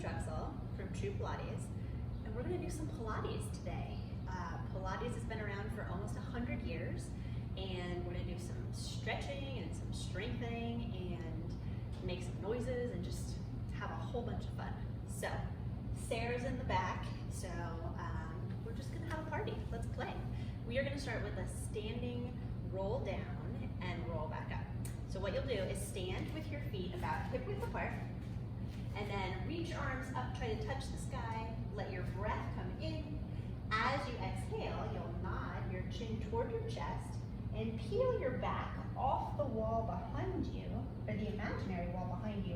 Truxel from Pilates, and we're going to do some Pilates today. Pilates has been around for almost 100 years, and we're going to do some stretching and some strengthening and make some noises and just have a whole bunch of fun. So, Sarah's in the back, so we're just going to have a party. Let's play. We are going to start with a standing roll down and roll back up. So what you'll do is stand with your feet about hip width apart, and then reach your arms up, try to touch the sky, let your breath come in. As you exhale, you'll nod your chin toward your chest and peel your back off the wall behind you, or the imaginary wall behind you,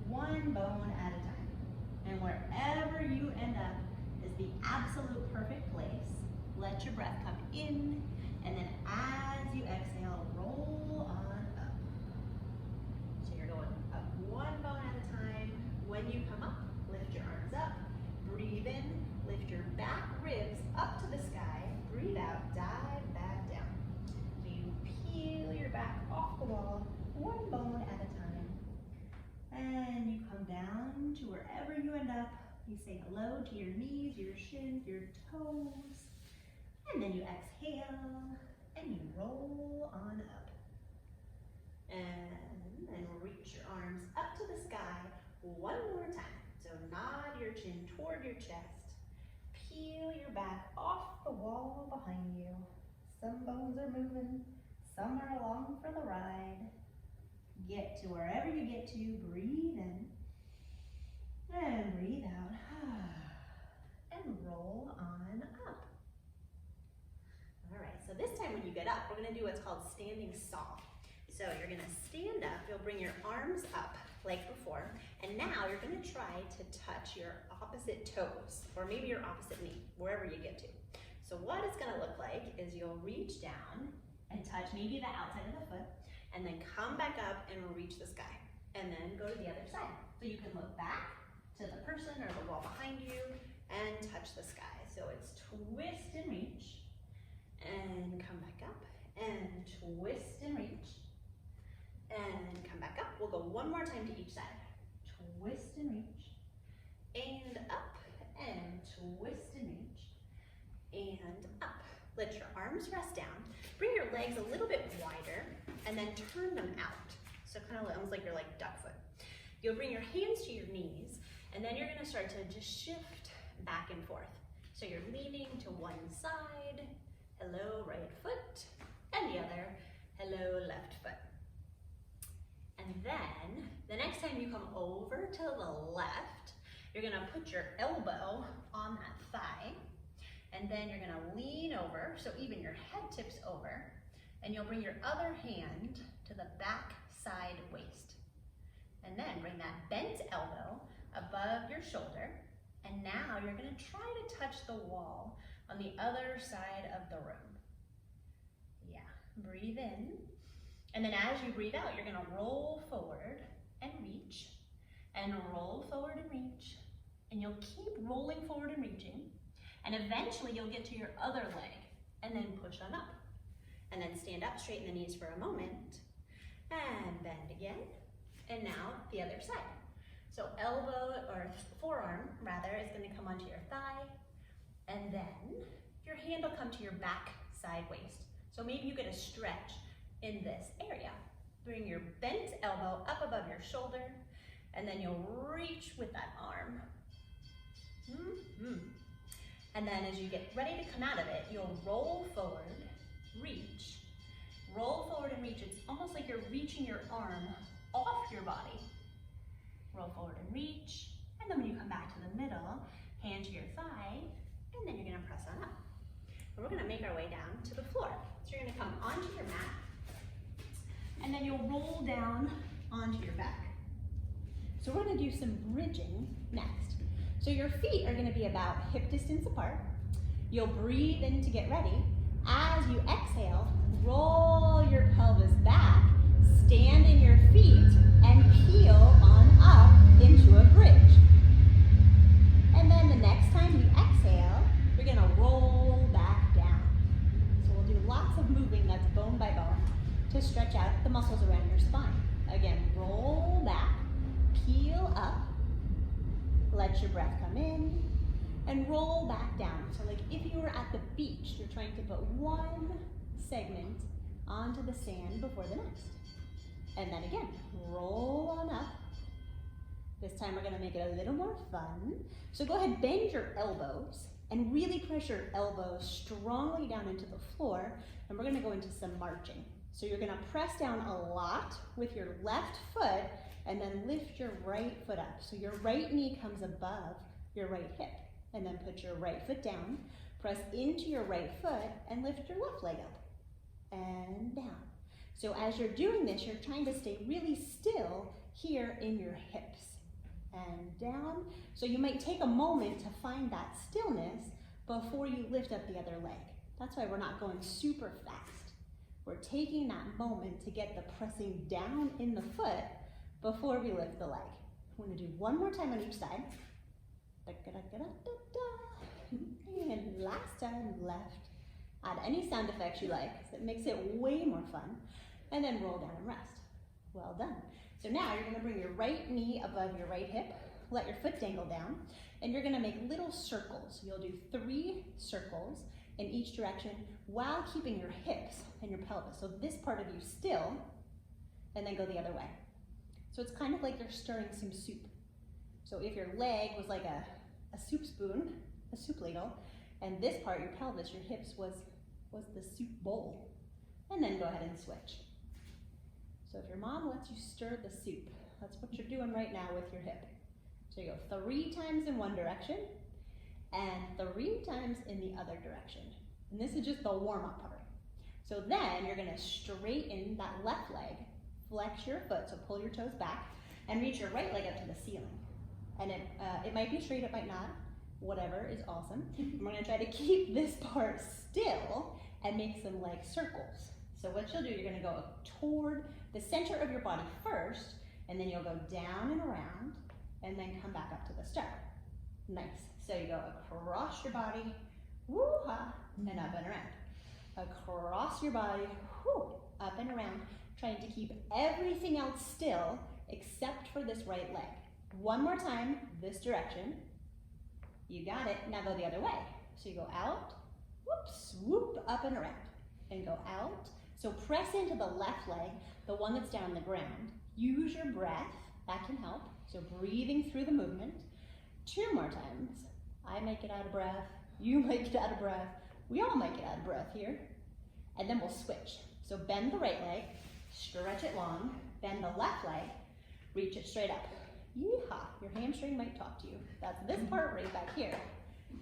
one bone at a time. And wherever you end up is the absolute perfect place. Let your breath come in, and then as you exhale, roll on up. So you're going up one bone at a time. When you come up, lift your arms up, breathe in, lift your back ribs up to the sky, breathe out, dive back down. So you peel your back off the wall, one bone at a time. And you come down to wherever you end up. You say hello to your knees, your shins, your toes. And then you exhale, and you roll on up. And then reach your arms up to the sky one more time. So nod your chin toward your chest. Peel your back off the wall behind you. Some bones are moving, some are along for the ride. Get to wherever you get to, breathe in, and breathe out. And roll on up. All right, so this time when you get up, we're gonna do what's called standing saw. So you're gonna stand up, you'll bring your arms up like before, and now you're gonna try to touch your opposite toes, or maybe your opposite knee, wherever you get to. So what it's gonna look like is you'll reach down and touch maybe the outside of the foot, and then come back up and reach the sky, and then go to the other side. So you can look back to the person or the wall behind you and touch the sky. So it's twist and reach, and come back up, and twist and reach, and come back up. We'll go one more time to each side. Twist and reach, and up, and twist and reach, and up. Let your arms rest down. Bring your legs a little bit wider, and then turn them out. So kind of almost like you're like duck foot. You'll bring your hands to your knees, and then you're gonna start to just shift back and forth. So you're leaning to one side, hello right foot, and the other, hello left foot. And then, the next time you come over to the left, you're gonna put your elbow on that thigh, and then you're gonna lean over, so even your head tips over, and you'll bring your other hand to the back side waist. And then bring that bent elbow above your shoulder, and now you're gonna try to touch the wall on the other side of the room. Yeah, breathe in. And then as you breathe out, you're gonna roll forward and reach, and roll forward and reach, and you'll keep rolling forward and reaching, and eventually you'll get to your other leg, and then push on up. And then stand up, straighten the knees for a moment, and bend again, and now the other side. So elbow, or forearm rather, is gonna come onto your thigh, and then your hand will come to your back side waist. So maybe you get a stretch in this area. Bring your bent elbow up above your shoulder, and then you'll reach with that arm. And then as you get ready to come out of it, you'll roll forward, reach, roll forward and reach. It's almost like you're reaching your arm off your body. Roll forward and reach, and then when you come back to the middle, hand to your thigh, and then you're gonna press on up. And we're gonna make our way down to the floor. So you're gonna come onto your mat, and then you'll roll down onto your back. So we're gonna do some bridging next. So your feet are gonna be about hip distance apart. You'll breathe in to get ready. As you exhale, roll your pelvis back, stand in your feet, and peel on up into a bridge. And then the next time you exhale, you're gonna roll back down. So we'll do lots of moving that's bone by bone to stretch out the muscles around your spine. Again, roll back, peel up, let let your breath come in and roll back down. So like if you were at the beach, you're trying to put one segment onto the sand before the next. And then again, roll on up. This time we're gonna make it a little more fun. So go ahead, bend your elbows and really press your elbows strongly down into the floor. And we're gonna go into some marching. So you're gonna press down a lot with your left foot and then lift your right foot up. So your right knee comes above your right hip. And then put your right foot down, press into your right foot and lift your left leg up and down. So as you're doing this, you're trying to stay really still here in your hips and down. So you might take a moment to find that stillness before you lift up the other leg. That's why we're not going super fast. We're taking that moment to get the pressing down in the foot before we lift the leg. I'm gonna do one more time on each side. And last time, left. Add any sound effects you like, so it makes it way more fun. And then roll down and rest. Well done. So now you're gonna bring your right knee above your right hip, let your foot dangle down, and you're gonna make little circles. You'll do 3 circles in each direction while keeping your hips and your pelvis. So this part of you still, and then go the other way. So it's kind of like you're stirring some soup. So if your leg was like a soup spoon, a soup ladle, and this part, your pelvis, your hips, was the soup bowl. And then go ahead and switch. So if your mom lets you stir the soup, that's what you're doing right now with your hip. So you go 3 times in one direction, and 3 times in the other direction. And this is just the warm-up part. So then you're gonna straighten that left leg, flex your foot, so pull your toes back, and reach your right leg up to the ceiling. And it might be straight, it might not, whatever is awesome. We're gonna try to keep this part still and make some leg circles. So what you'll do, you're gonna go toward the center of your body first, and then you'll go down and around, and then come back up to the start. Nice. So you go across your body, woo-ha, and up and around. Across your body, whoo, up and around, trying to keep everything else still except for this right leg. One more time, this direction. You got it. Now go the other way. So you go out, whoops, whoop, up and around, and go out. So press into the left leg, the one that's down on the ground. Use your breath, that can help. So breathing through the movement. 2 more times. I might get out of breath, you might get out of breath, we all might get out of breath here. And then we'll switch. So bend the right leg, stretch it long, bend the left leg, reach it straight up. Yeehaw, your hamstring might talk to you. That's this part right back here.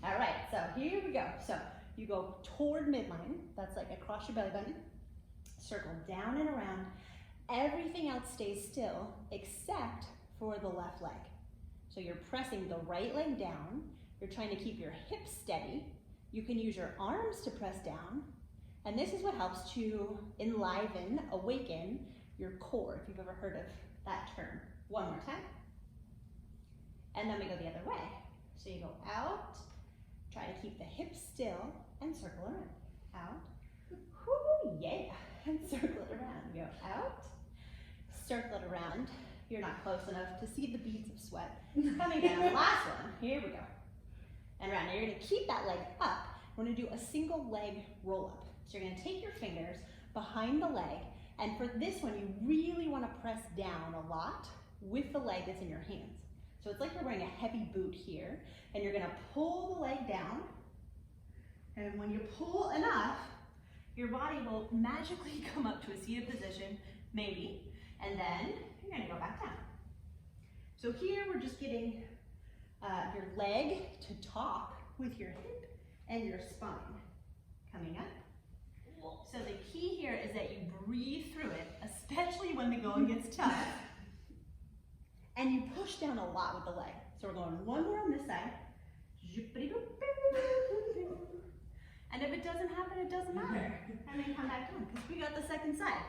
All right, so here we go. So you go toward midline, that's like across your belly button, circle down and around. Everything else stays still except for the left leg. So you're pressing the right leg down, you're trying to keep your hips steady. You can use your arms to press down, and this is what helps to enliven, awaken your core, if you've ever heard of that term. One more time. And then we go the other way. So you go out, try to keep the hips still, and circle around. Out, whoo, yeah, and circle it around. Go out, circle it around. You're not close enough to see the beads of sweat. Coming down, last one, here we go. And around, now you're gonna keep that leg up. We're gonna do a single leg roll up. So you're gonna take your fingers behind the leg, and for this one, you really wanna press down a lot with the leg that's in your hands. So it's like you're wearing a heavy boot here, and you're gonna pull the leg down, and when you pull enough, your body will magically come up to a seated position, maybe, and then you're gonna go back down. So here we're just getting your leg to talk with your hip and your spine. Coming up. So the key here is that you breathe through it, especially when the going gets tough. And you push down a lot with the leg. So we're going one more on this side. And if it doesn't happen, it doesn't matter. And then come back down, because we got the second side.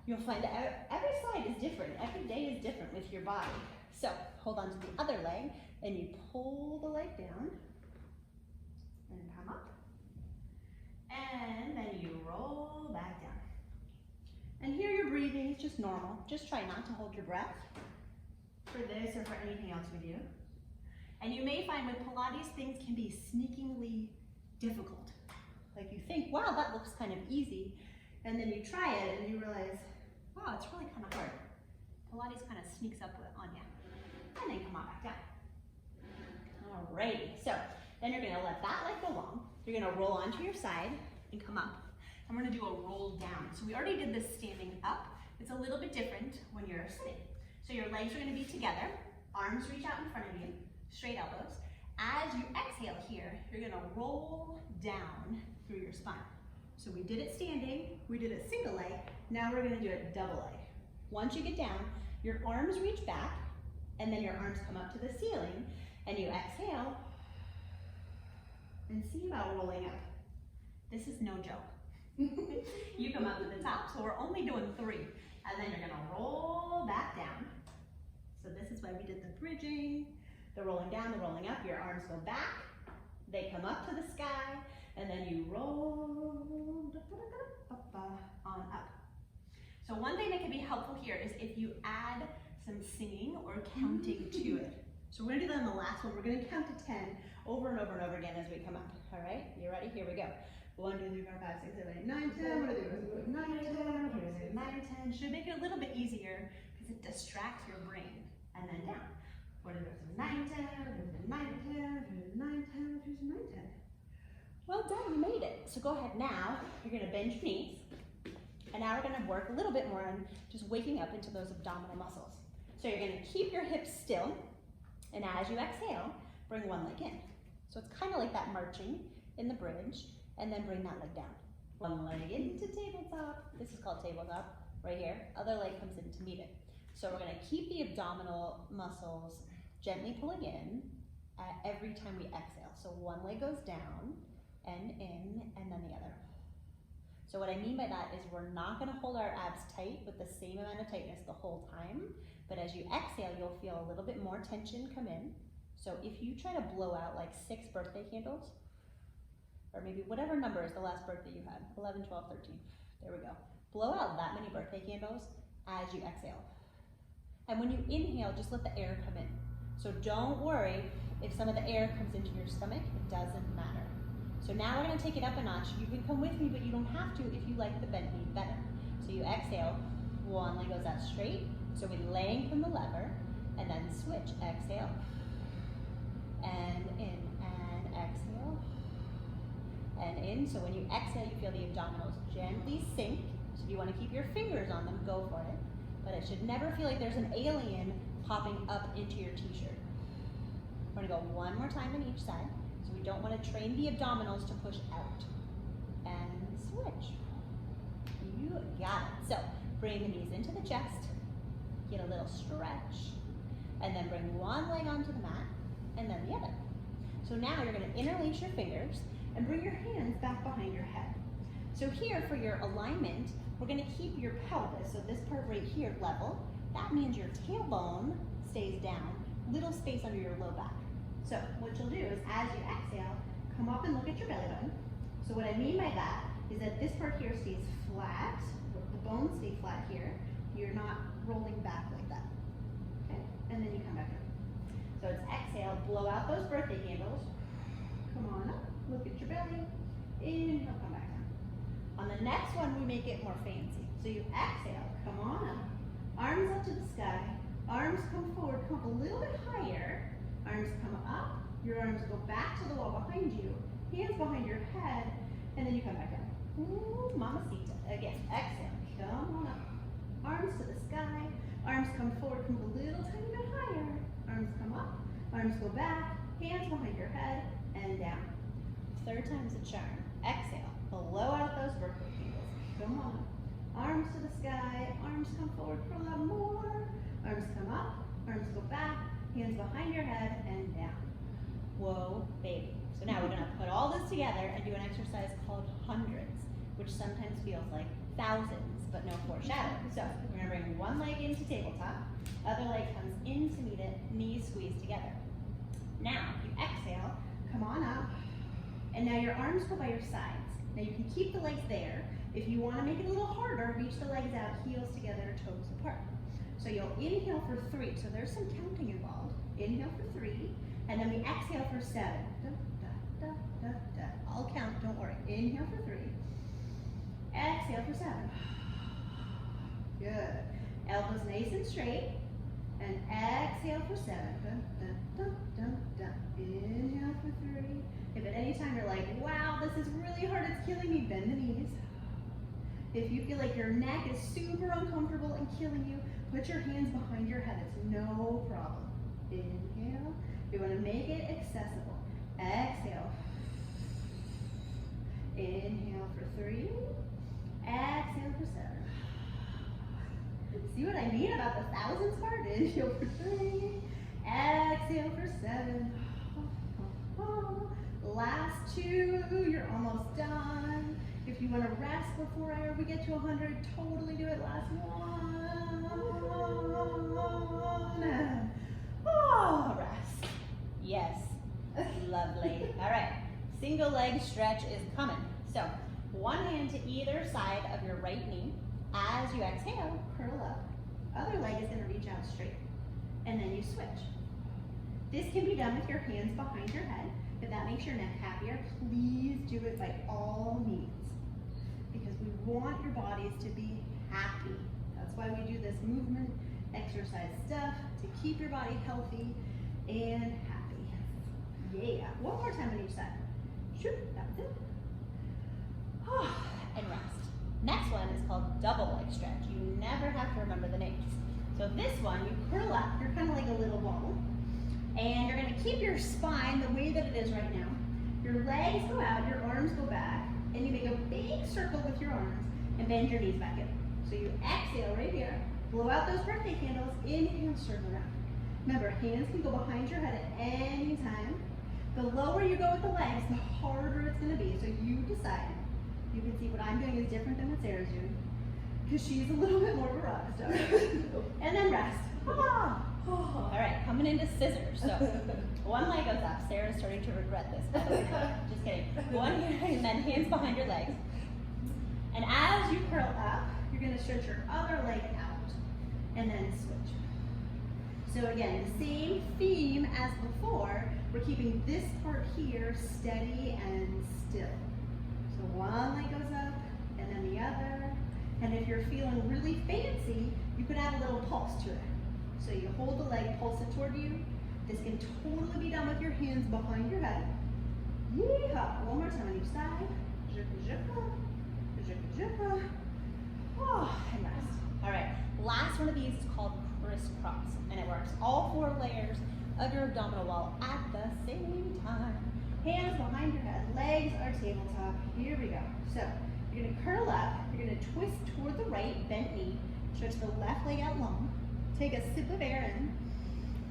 You'll find that every side is different. Every day is different with your body. So hold on to the other leg, and you pull the leg down, and come up. And then you roll back down. And here your breathing is just normal. Just try not to hold your breath for this or for anything else we do. And you may find with Pilates, things can be sneakingly difficult. Like you think, wow, that looks kind of easy. And then you try it and you realize, wow, it's really kind of hard. Pilates kind of sneaks up on you. And then come on back down. Alrighty, so then you're gonna let that leg go long. You're gonna roll onto your side and come up. And we're gonna do a roll down. So we already did this standing up. It's a little bit different when you're sitting. So your legs are gonna be together, arms reach out in front of you, straight elbows. As you exhale here, you're gonna roll down through your spine. So we did it standing, we did it single leg, now we're gonna do it double leg. Once you get down, your arms reach back, and then your arms come up to the ceiling, and you exhale, and see about rolling up. This is no joke. You come up to the top, so we're only doing 3, and then you're gonna roll back down. So this is why we did the bridging, the rolling down, the rolling up. Your arms go back, they come up to the sky, and then you roll on up. So one thing that can be helpful here is if you add some singing or counting to it. So we're gonna do that in the last one. We're gonna count to 10 over and over and over again as we come up. All right, you ready? Here we go. 1, 2, 3, 4, 5, 6, 7, 8, 9, 10. 1, 2, 3, 4, 5, 6, 7, 8, 9, 10. Should make it a little bit easier because it distracts your brain. And then down. 1, 2, 3, 4, 9, 10. 9, 10. 9, 10. 9, 10. Well done, you made it. So go ahead now. You're gonna bend your knees. And now we're gonna work a little bit more on just waking up into those abdominal muscles. So you're gonna keep your hips still. And as you exhale, bring one leg in. So it's kind of like that marching in the bridge, and then bring that leg down. One leg into tabletop. This is called tabletop, right here. Other leg comes in to meet it. So we're gonna keep the abdominal muscles gently pulling in every time we exhale. So one leg goes down and in, and then the other. So what I mean by that is we're not gonna hold our abs tight with the same amount of tightness the whole time, but as you exhale, you'll feel a little bit more tension come in. So if you try to blow out like 6 birthday candles, or maybe whatever number is the last birthday you had, 11, 12, 13, there we go. Blow out that many birthday candles as you exhale. And when you inhale, just let the air come in. So don't worry if some of the air comes into your stomach, it doesn't matter. So now we're gonna take it up a notch. You can come with me, but you don't have to if you like the bent knee better. So you exhale, one leg goes out straight. So we lengthen the lever, and then switch, exhale, and in, and exhale, and in. So when you exhale, you feel the abdominals gently sink. So if you wanna keep your fingers on them, go for it. But it should never feel like there's an alien popping up into your t-shirt. We're gonna go one more time on each side. So we don't wanna train the abdominals to push out. And switch. You got it. So bring the knees into the chest. Get a little stretch, and then bring one leg onto the mat, and then the other. So now you're gonna interlace your fingers and bring your hands back behind your head. So here for your alignment, we're gonna keep your pelvis, so this part right here level. That means your tailbone stays down, little space under your low back. So what you'll do is as you exhale, come up and look at your belly button. So what I mean by that is that this part here stays flat, the bones stay flat here. You're not rolling back like that, okay? And then you come back up. So it's exhale, blow out those birthday candles. Come on up, look at your belly. Inhale, come back down. On the next one, we make it more fancy. So you exhale, come on up. Arms up to the sky. Arms come forward, come up a little bit higher. Arms come up. Your arms go back to the wall behind you. Hands behind your head, and then you come back down. Ooh, mamacita. Again, exhale, come on up. Arms to the sky, arms come forward, come a little tiny bit higher. Arms come up, arms go back, hands behind your head, and down. 3rd time's a charm. Exhale, blow out those birthday candles. Come on. Arms to the sky, arms come forward for a lot more. Arms come up, arms go back, hands behind your head, and down. Whoa, baby. So now we're gonna put all this together and do an exercise called hundreds, which sometimes feels like thousands, but no foreshadowing. So we're gonna bring one leg into tabletop, other leg comes in to meet it, knees squeeze together. Now, you exhale, come on up, and now your arms go by your sides. Now you can keep the legs there. If you wanna make it a little harder, reach the legs out, heels together, toes apart. So you'll inhale for 3. So there's some counting involved. Inhale for 3, and then we exhale for 7. Da, da, da, da, da. I'll count, don't worry. Inhale for 3. Exhale for 7. Good. Elbows nice and straight. And exhale for 7. Da, da, da, da, da. Inhale for 3. If at any time you're like, wow, this is really hard, it's killing me, bend the knees. If you feel like your neck is super uncomfortable and killing you, put your hands behind your head. It's no problem. Inhale. We want to make it accessible. Exhale. Inhale for 3. Exhale for 7. See what I mean about the thousands part? Inhale for 3. Exhale for 7. Last 2. You're almost done. If you want to rest before we get to 100, totally do it. Last 1. Oh, rest. Yes. Lovely. All right. Single leg stretch is coming. So, one hand to either side of your right knee. As you exhale, curl up. Other leg is going to reach out straight. And then you switch. This can be done with your hands behind your head. If that makes your neck happier, please do it by all means. Because we want your bodies to be happy. That's why we do this movement, exercise stuff, to keep your body healthy and happy. Yeah. One more time on each side. Shoot, that was it. And rest. Next one is called double leg stretch. You never have to remember the names. So this one, you curl up, you're kind of like a little ball. And you're going to keep your spine the way that it is right now. Your legs go out, your arms go back, and you make a big circle with your arms and bend your knees back in. So you exhale right here, blow out those birthday candles, inhale, circle around. Remember, hands can go behind your head at any time. The lower you go with the legs, the harder it's going to be. So you decide. You can see what I'm doing is different than what Sarah's doing, because she's a little bit more of a rock star. And then rest. All right, coming into scissors. So one leg goes up. Sarah's starting to regret this. Just kidding. One hand, and then hands behind your legs. And as you curl up, you're going to stretch your other leg out, and then switch. So again, the same theme as before. We're keeping this part here steady and still. So one leg goes up, and then the other. And if you're feeling really fancy, you could add a little pulse to it. So you hold the leg, pulse it toward you. This can totally be done with your hands behind your head. Yeehaw. One more time on each side. Oh, and rest. All right, last one of these is called crisscross, and it works all 4 layers of your abdominal wall at the same time. Hands behind your head, legs are tabletop. Here we go. So you're going to curl up, you're going to twist toward the right, bent knee, stretch the left leg out long. Take a sip of air in.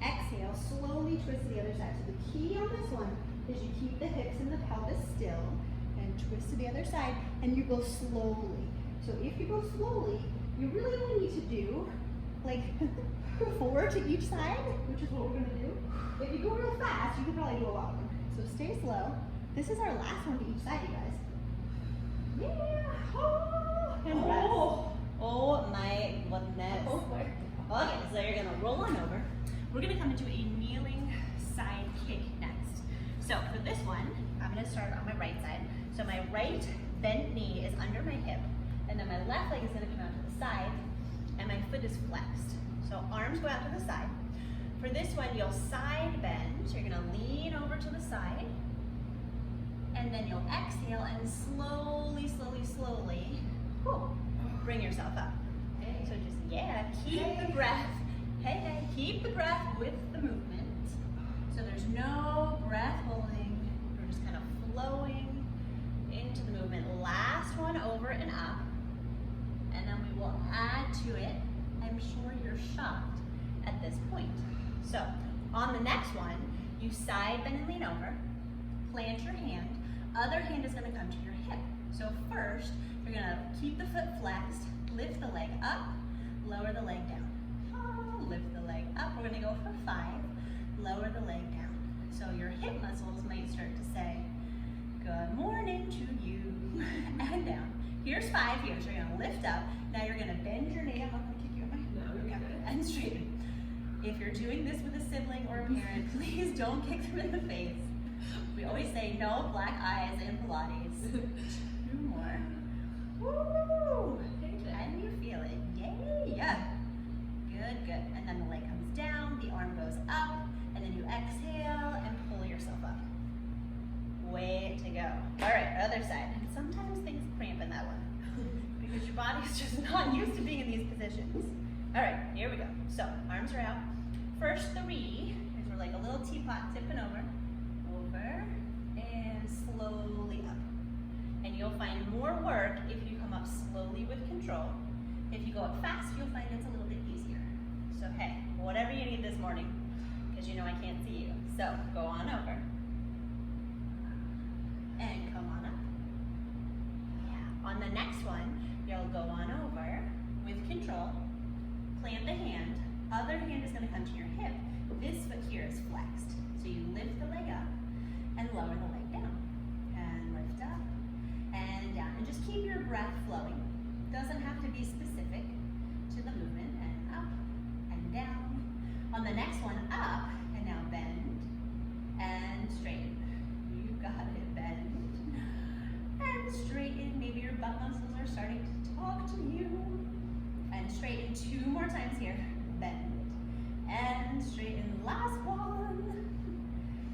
Exhale, slowly twist to the other side. So the key on this one is you keep the hips and the pelvis still and twist to the other side, and you go slowly. So if you go slowly, you really only need to do like 4 to each side, which is what we're going to do. If you go real fast, you can probably do a lot of them. So stay slow. This is our last one to each side, you guys. Yeah. Oh, and rest. Oh my goodness. Oh my. Okay, so you're going to roll on over. We're going to come into a kneeling side kick next. So for this one, I'm going to start on my right side. So my right bent knee is under my hip, and then my left leg is going to come out to the side, and my foot is flexed. So arms go out to the side. For this one, you'll side bend. So you're going to lean over to the side, and then you'll exhale and slowly, slowly, slowly bring yourself up. So just, yeah, keep the breath. Hey, keep the breath with the movement. So there's no breath holding. We're just kind of flowing into the movement. Last one, over and up. And then we will add to it. I'm sure you're shocked at this point. So on the next one, you side bend and lean over. Plant your hand. Other hand is going to come to your hip. So first, you're going to keep the foot flexed. Lift the leg up, lower the leg down. Lift the leg up. We're going to go for 5. Lower the leg down. So your hip muscles might start to say, good morning to you. And down. Here's 5 here. So you're going to lift up. Now you're going to bend your knee. I'm not going to kick you in my. No, you're good. and straighten. If you're doing this with a sibling or a parent, please don't kick them in the face. We always say no black eyes in Pilates. 2 more. Woo! Can you feel it? Yay! Yeah. Good, good. And then the leg comes down, the arm goes up, and then you exhale and pull yourself up. Way to go. All right, other side. And sometimes things cramp in that one because your body's just not used to being in these positions. All right, here we go. So arms are out. First 3 is we're like a little teapot tipping over, and slowly up. And you'll find more work if you come up slowly with control. If you go up fast, you'll find it's a little bit easier. So hey, whatever you need this morning, because you know I can't see you. So go on over. And come on up. Yeah. On the next one, you'll go on over with control. Plant the hand. Other hand is going to come to your hip. This foot here is flexed. So you lift the leg up and lower the leg down. And lift up and down. And just keep your breath flowing. Doesn't have to be specific to the movement. And up and down. On the next one, up and now bend and straighten. You got it. Bend and straighten. Maybe your butt muscles are starting to talk to you. And straighten 2 more times here. Bend and straighten. Last one.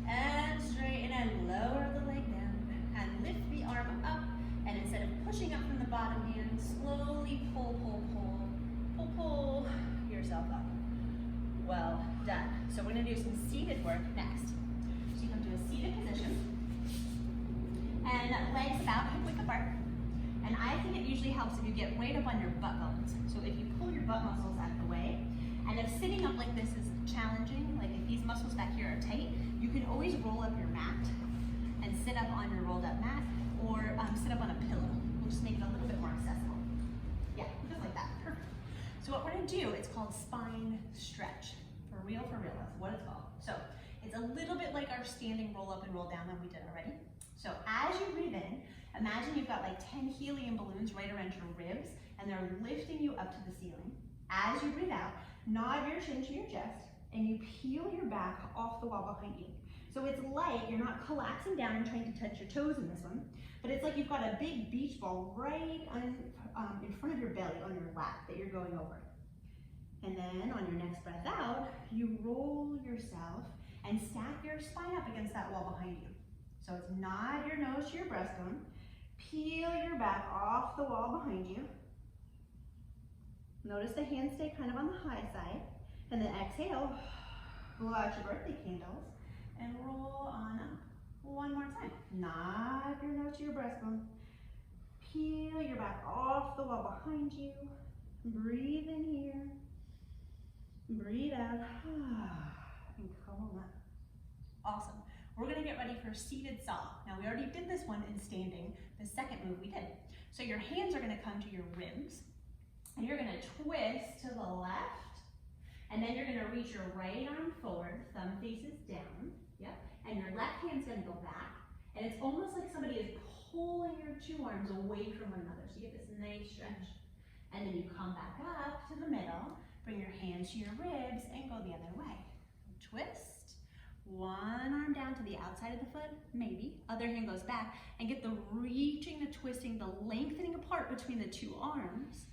And straighten and lower the leg down. And lift the arm up. And instead of pushing up from the bottom hand, slowly pull, pull, pull, pull, pull yourself up. Well done. So we're going to do some seated work next. So you come to a seated position. And legs about hip width apart. And I think it usually helps if you get right up on your butt bones. So if you pull your butt muscles out of the way, and if sitting up like this is challenging, like if these muscles back here are tight, you can always roll up your mat and sit up on your rolled up mat, or sit up on a pillow. We'll just make it a little bit more accessible. Yeah, just like that, perfect. So what we're gonna do, it's called spine stretch. For real, that's what it's called. So it's a little bit like our standing roll up and roll down that we did already. So as you breathe in, imagine you've got like 10 helium balloons right around your ribs, and they're lifting you up to the ceiling. As you breathe out, nod your chin to your chest, and you peel your back off the wall behind you. So it's light, you're not collapsing down and trying to touch your toes in this one, but it's like you've got a big beach ball right in front of your belly, on your lap, that you're going over. And then on your next breath out, you roll yourself and stack your spine up against that wall behind you. So it's nod your nose to your breastbone, peel your back off the wall behind you. Notice the hands stay kind of on the high side, and then exhale, blow out your birthday candles, and roll on up. 1 more time. Nod your nose to your breastbone, peel your back off the wall behind you, breathe in here, breathe out, and come on up. Awesome. We're gonna get ready for seated saw. Now we already did this one in standing, the second move we did. So your hands are gonna come to your ribs, and you're gonna twist to the left, and then you're gonna reach your right arm forward, thumb faces down, yep, and your left hand's gonna go back, and it's almost like somebody is pulling your 2 arms away from one another, so you get this nice stretch. And then you come back up to the middle, bring your hands to your ribs, and go the other way. Twist. 1 arm down to the outside of the foot, maybe. Other hand goes back, and get the reaching, the twisting, the lengthening apart between the 2 arms.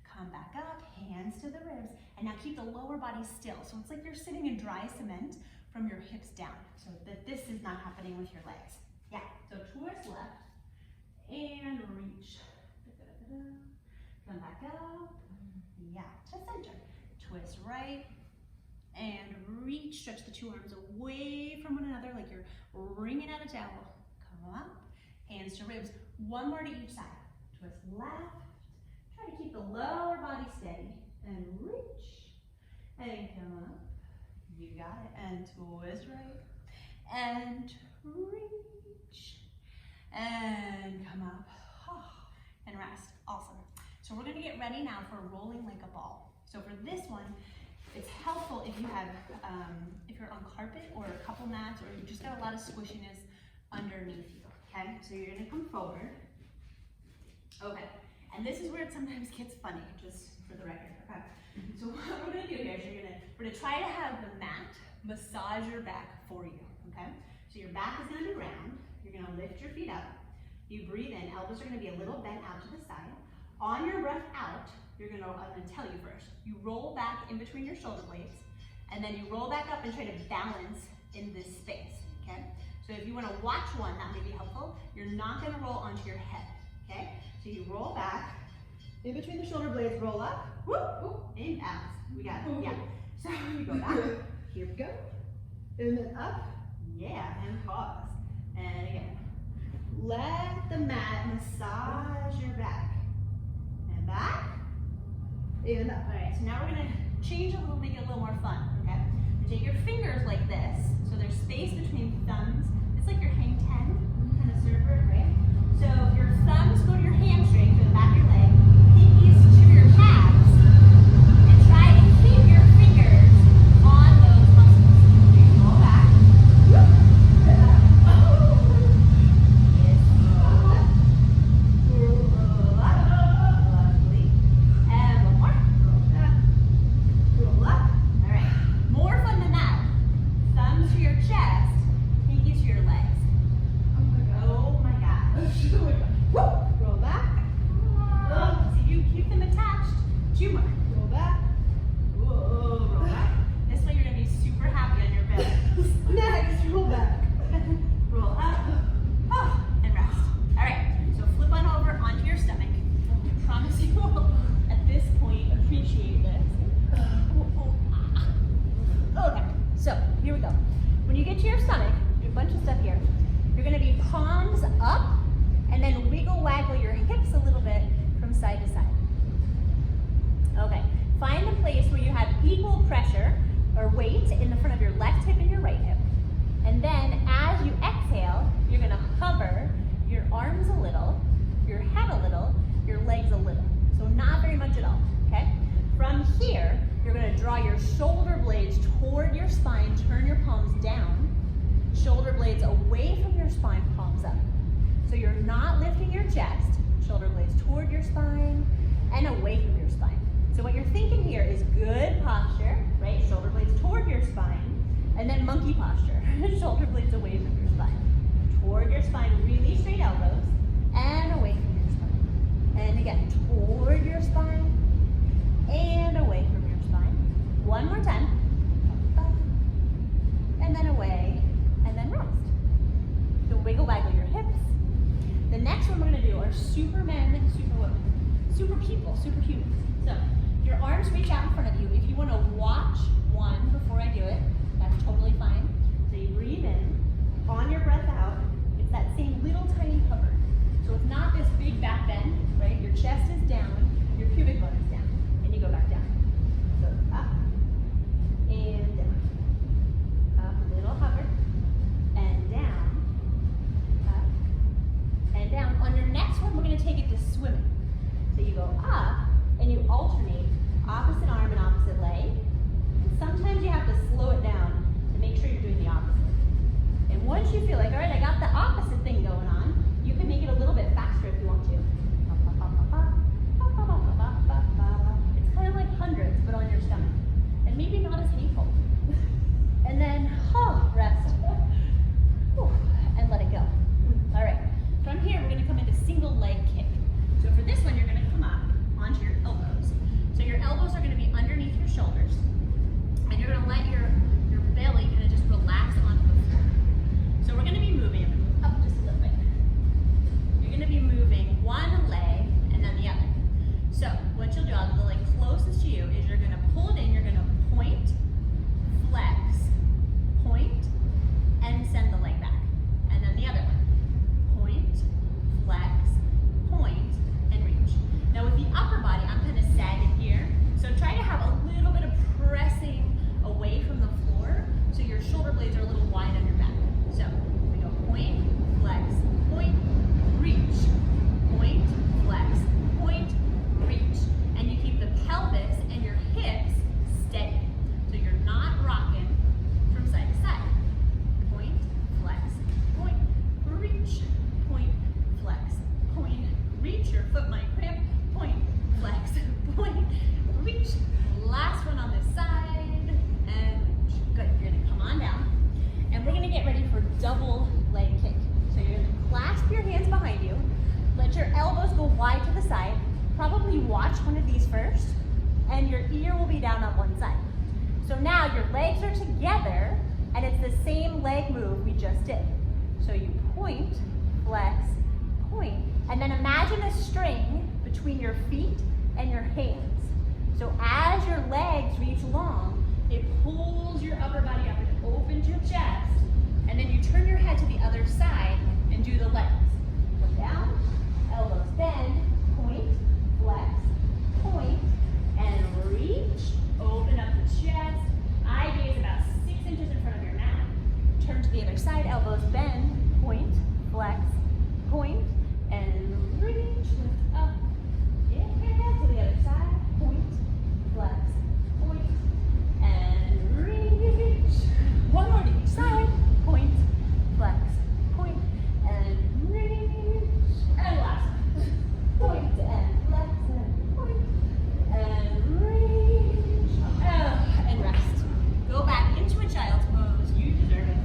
Come back up, hands to the ribs, and now keep the lower body still. So it's like you're sitting in dry cement from your hips down, so that this is not happening with your legs. Yeah, so twist left, and reach. Come back up, yeah, to center. Twist right, and reach, stretch the 2 arms away from one another like you're wringing out a towel. Come up, hands to ribs. 1 more to each side. Twist left, try to keep the lower body steady, and reach, and come up. You got it, and twist right, and reach, and come up, and rest. Awesome. So we're gonna get ready now for rolling like a ball. So for this one, it's helpful if you have, if you're on carpet or a couple mats, or you just got a lot of squishiness underneath you, okay? So you're gonna come forward. Okay, and this is where it sometimes gets funny, just for the record, okay? So what we're gonna do here is we're gonna try to have the mat massage your back for you, okay? So your back is gonna be round. You're gonna lift your feet up. You breathe in, elbows are gonna be a little bent out to the side. On your breath out, I'm gonna tell you first. You roll back in between your shoulder blades, and then you roll back up and try to balance in this space, okay? So if you wanna watch one, that may be helpful. You're not gonna roll onto your head, okay? So you roll back, in between the shoulder blades, roll up, whoop, whoop, and balance. We got it, yeah. So you go back, here we go, and then up, yeah, and pause. And again, let the mat massage your back. And back, and up. All right, so now we're gonna change a little, make it a little more fun, okay? You take your fingers like this, so there's space between thumbs. It's like your hang 10 kind of server, right? So your thumbs go to your hamstring, to the back of your leg, pinkies to your calves, and try to keep your fingers on those muscles. So you roll back, whoop, and up. Yes. Roll up, lovely. And one more. Roll back, roll up. All right, more fun than that. Thumbs to your chest, pinkies to your legs. Oh my gosh. Whoop. Roll back. So you keep them attached. 2 more. Roll back. Whoa, roll back. This way you're gonna be super happy on your belly. Next, roll back. Roll up. Oh, and rest. All right, so flip on over onto your stomach. I promise you will, at this point, appreciate this. Okay, so here we go. When you get to your stomach, do a bunch of stuff here. You're gonna be palms up, and then wiggle waggle your hips a little bit from side to side. Okay, find a place where you have equal pressure or weight in the front of your left hip and your right hip. And then as you exhale, you're gonna hover your arms a little, your head a little, your legs a little. So not very much at all, okay? From here, you're gonna draw your shoulder blades toward your spine, turn your palms down, shoulder blades away from your spine, palms up. So you're not lifting your chest, shoulder blades toward your spine and away from your spine. So what you're thinking here is good posture, right? Shoulder blades toward your spine, and then monkey posture, shoulder blades away from your spine. Toward your spine, really straight elbows, and away from your spine. And again, toward your spine, and away from your spine. One more time. Up, and then away, and then rest. So wiggle waggle your hips. The next one we're gonna do are supermen, superwomen, super people, superhumans. So your arms reach out in front of you. If you wanna watch one before I do it, that's totally fine. So you breathe in, on your breath out, it's that same little tiny hover. So it's not this big back bend, right? Your chest is down, your pubic bone is down, and you go back down. So up, and down. Up, little hover, and down, up, and down. On your next one, we're gonna take it to swimming. So you go up, and you alternate opposite arm and opposite leg. And sometimes you have to slow it down to make sure you're doing the opposite. And once you feel like, all right, I got the opposite thing going on, you can make it a little bit faster if you want to. It's kind of like hundreds, but on your stomach. And maybe not as painful. And then, rest. And let it go. All right, from here, we're gonna come into single leg kick. So for this one, you're gonna come up onto your elbows. So your elbows are gonna be underneath your shoulders. And you're gonna let your belly kind of just relax onto the floor. So we're gonna be moving up just a little bit. You're gonna be moving one leg and then the other. So what you'll do, the leg closest to you, is you're gonna pull it in, you're gonna point, flex, point, and send the leg back. And then the other one, point, flex, point, and reach. Now with the upper body, I'm kind of sagging here. So try to have a little bit of pressing away from the floor so your shoulder blades are a little wide on your back. So we go point, flex, point, reach, point, flex, point, reach. And you keep the pelvis and your hips steady. So you're not rocking from side to side. Point, flex, point, reach, point, flex, point, reach. Your foot might cramp, point, flex, point, reach, double leg kick. So you're gonna clasp your hands behind you, let your elbows go wide to the side, probably watch one of these first, and your ear will be down on one side. So now your legs are together, and it's the same leg move we just did. So you point, flex, point, and then imagine a string between your feet and your hands. So as your legs reach long, it pulls your upper body up and opens your chest, and then you turn your head to the other side and do the legs. Look down, elbows bend, point, flex, point, and reach. Open up the chest. Eye gaze about 6 inches in front of your mat. Turn to the other side, elbows bend, point, flex, point, and reach. Lift up. Inhale to the other side, point, flex, point, and reach. One more to each side, point, flex, point, and reach. And last one. Point and flex and point, and reach. And rest. Go back into a child's pose. You deserve it.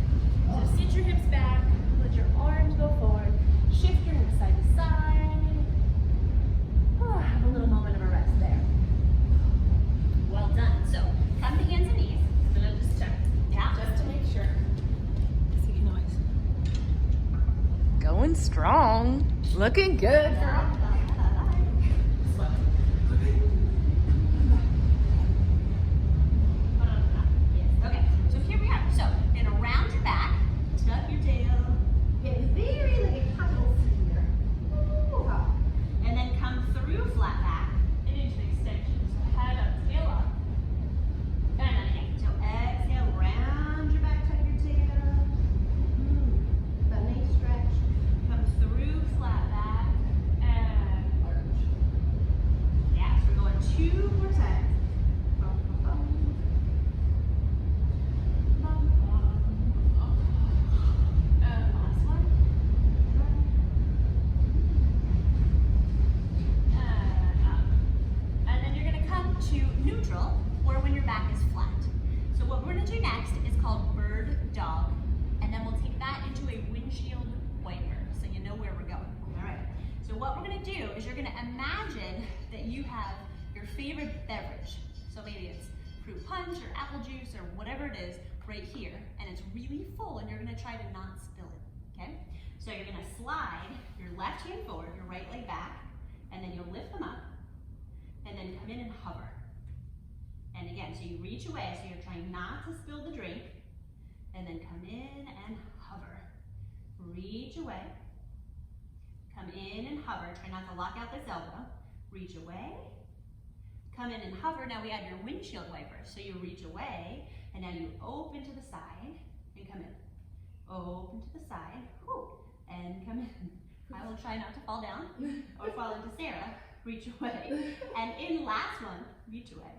So sit your hips back, let your arms go forward, shift your hips side to side. Have a little moment of a rest there. Well done. So come to hands and knees. I'm gonna just check. Yeah. Just to make sure. See noise. Going strong. Looking good, girl. Okay, so here we are. So, and around your back, tuck your tail, Get very like a cuddle here. and then come through flat back and into extension. So head up, tail up. And then again. So exhale, round your back, tuck your tail. That nice stretch. Come through flat back and arch. Yeah, so we're going 2 more times. Last one. And up. And then you're going to come to neutral, or when your back is flat. So what we're going to do next is called bird dog, and then we'll take that into a windshield wiper, so you know where we're going. All right. So what we're going to do is you're going to imagine that you have your favorite beverage. So maybe it's fruit punch or apple juice or whatever it is right here, and it's really full, and you're going to try to not spill it. Okay? So you're going to slide your left hand forward, your right leg back, and then you'll lift them up, and then come in and hover. And again, so you reach away, so you're trying not to spill the drink, and then come in and hover. Reach away, come in and hover. Try not to lock out this elbow. Reach away, come in and hover. Now we add your windshield wiper. So you reach away, and now you open to the side and come in. Open to the side, and come in. I will try not to fall down or fall into Sarah. Reach away, and in last one, reach away,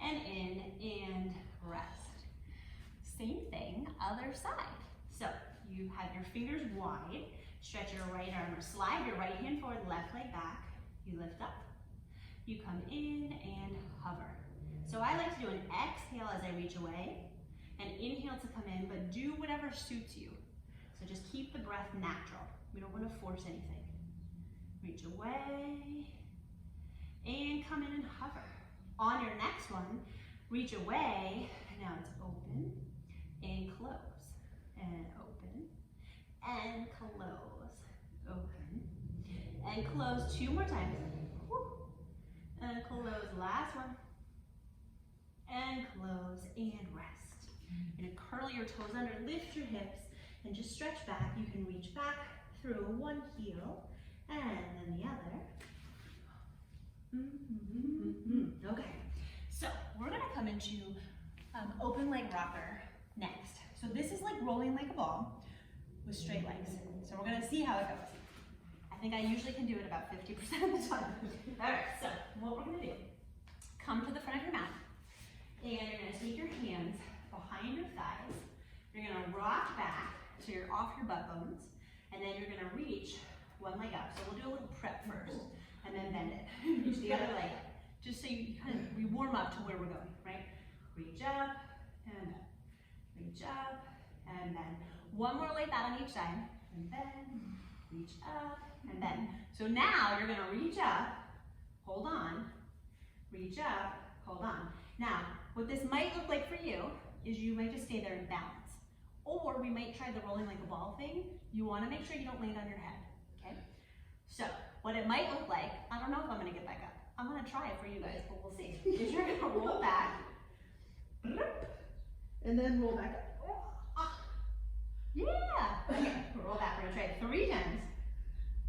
and in, and rest. Same thing, other side. So you have your fingers wide, stretch your right arm or slide your right hand forward, left leg back. You lift up, you come in and hover. So I like to do an exhale as I reach away, and inhale to come in, but do whatever suits you. So just keep the breath natural. We don't want to force anything. Reach away, and come in and hover. On your next one, reach away, now it's open, and close, and open, and close, open, and close 2 more times, and close, last one, and close, and rest. You're gonna curl your toes under, lift your hips, and just stretch back. You can reach back through one heel, and then the other. Okay, so we're gonna come into open leg rocker next. So this is like rolling like a ball with straight legs. So we're gonna see how it goes. I think I usually can do it about 50% of the time. All right, so what we're gonna do, come to the front of your mat, and you're gonna take your hands behind your thighs. You're gonna rock back so you're off your butt bones, and then you're gonna reach one leg up. So we'll do a little prep first, and then bend it. Reach the other leg, just so you kind of, we warm up to where we're going, right? Reach up, and reach up, and then one more like that on each side, and then reach up, and then. So now you're gonna reach up, hold on, reach up, hold on. Now, what this might look like for you is you might just stay there in balance. Or we might try the rolling like a ball thing. You wanna make sure you don't land on your head, okay? So, what it might look like, I don't know if I'm gonna get back up. I'm gonna try it for you guys, but we'll see. Is you're gonna roll back, and then roll back up. Yeah, okay, roll back, we're gonna try it 3 times.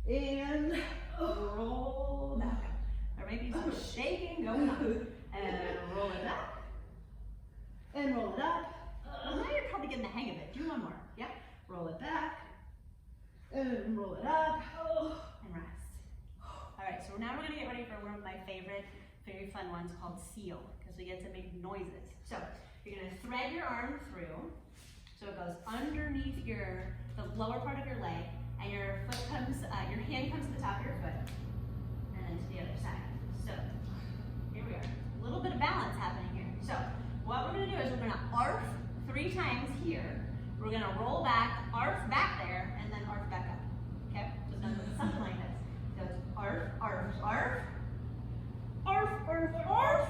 And roll back up. There might be some shaking going on. And roll it back. And roll it up. Well, now you're probably getting the hang of it. Do one more. Yep. Roll it back. And roll it up. And rest. All right, so now we're gonna get ready for one of my favorite, very fun ones called seal, because we get to make noises. So you're gonna thread your arm through, so it goes underneath the lower part of your leg, and your foot comes, your hand comes to the top of your foot, and then to the other side. So here we are. A little bit of balance happening here. So what we're gonna do is we're gonna arf 3 times here. We're gonna roll back, arf back there, and then arf back up. Okay? So it's gonna look something like this. So it's arf, arf, arf, arf, arf, arf, arf,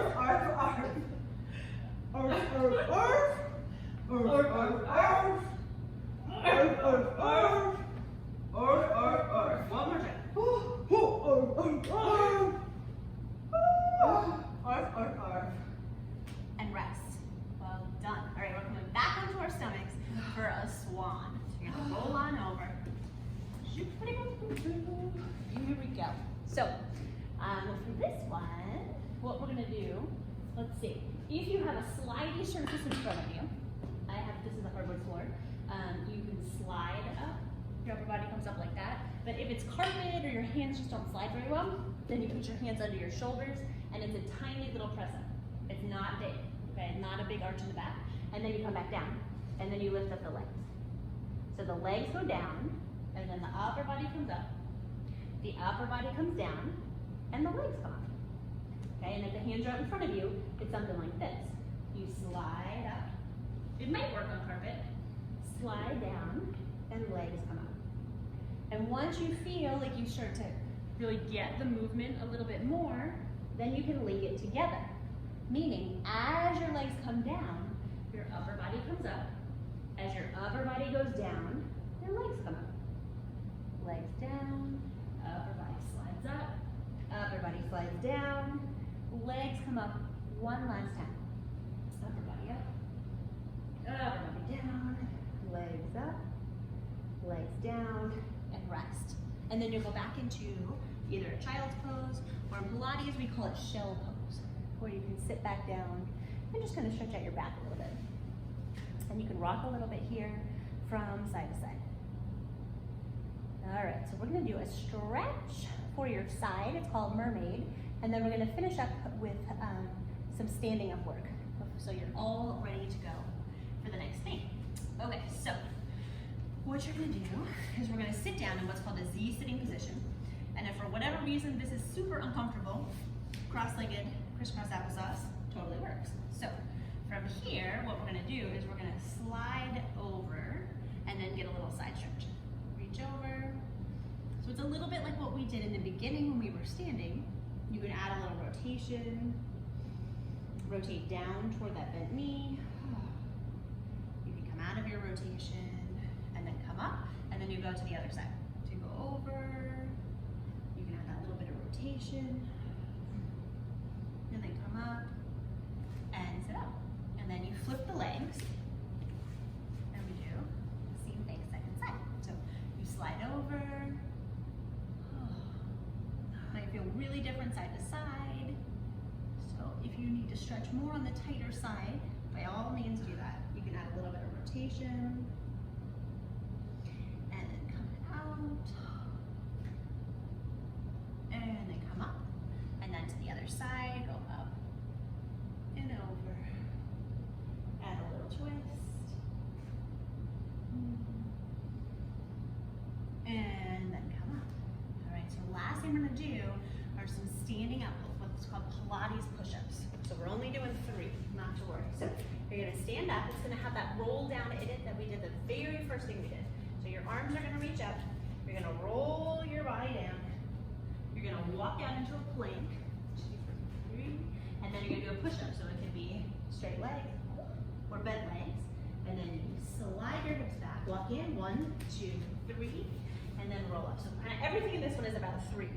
arf, arf, arf, arf, arf, arf, arf, arf, arf. Arf, arf, arf. Arf, arf, arf. One more time. Arf, arf, arf. Arf, arf, arf. And rest. Well done. All right, we're coming back onto our stomachs for a swan. So you're gonna roll on over. Here we go. So, for this one, what we're gonna do, let's see. If you have a slidey surface in front of you, this is a hardwood floor. You can slide up, your upper body comes up like that. But if it's carpet or your hands just don't slide very well, then you put your hands under your shoulders, and it's a tiny little press up. It's not big, okay? Not a big arch in the back. And then you come back down, and then you lift up the legs. So the legs go down, and then the upper body comes up. The upper body comes down, and the legs come up. Okay, and if the hands are out in front of you, it's something like this. You slide up. It might work on carpet. Slide down, and legs come up. And once you feel like you start to really get the movement a little bit more, then you can link it together. Meaning, as your legs come down, your upper body comes up. As your upper body goes down, your legs come up. Legs down, upper body slides up, upper body slides down, legs come up one last time. Upper body up, upper body down, legs up, legs down, and rest. And then you'll go back into either a child's pose, or in Pilates we call it shell pose, where you can sit back down and just kind of stretch out your back a little bit. And you can rock a little bit here from side to side. All right, so we're gonna do a stretch for your side. It's called mermaid. And then we're gonna finish up with some standing up work. So you're all ready to go for the next thing. Okay, so what you're gonna do is we're gonna sit down in what's called a Z sitting position. And if for whatever reason this is super uncomfortable, cross-legged, crisscross applesauce totally works. So from here, what we're gonna do is we're gonna slide over and then get a little side stretch. Reach over. So it's a little bit like what we did in the beginning when we were standing. You can add a little rotation. Rotate down toward that bent knee. You can come out of your rotation and then come up, and then you go to the other side. So you go over, you can add that little bit of rotation, and then come up and sit up. And then you flip the legs, and we do the same thing second side. So you slide over. Might feel really different side to side. So if you need to stretch more on the tighter side, by all means do that. You can add a little bit of rotation. And then come out. And then come up. And then to the other side, go up and over. Add a little twist. And then come up. All right, so last thing we're gonna do are some standing up, what's called Pilates push-ups. So we're only doing 3, not to worry. So you're gonna stand up. step, it's gonna have that roll down in it that we did the very first thing we did. So your arms are gonna reach up, you're gonna roll your body down, you're gonna walk out into a plank, 2, 3, and then you're gonna do a push-up. So it could be straight legs or bent legs, and then you slide your hips back, walk in, 1, 2, 3, and then roll up. So everything in this one is about threes.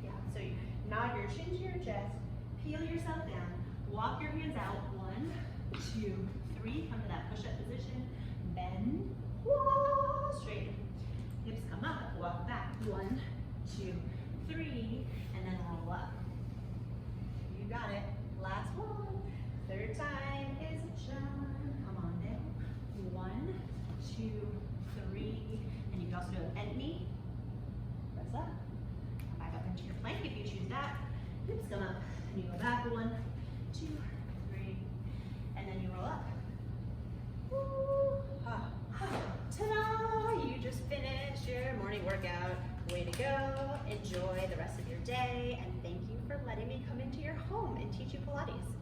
Yeah, so you nod your chin to your chest, peel yourself down, walk your hands out, 1, 2, 3, come to that push-up position, bend, straighten. Hips come up, walk back, 1, 2, 3, and then roll up. You got it. Last one. Third time is a charm. Come on down. 1, 2, 3, and you can also do a bent knee. Press up. Come back up into your plank if you choose that. Hips come up, and you go back, 1, 2, 3, and then you roll up. Woo. Ta-da! You just finished your morning workout. Way to go. Enjoy the rest of your day, and thank you for letting me come into your home and teach you Pilates.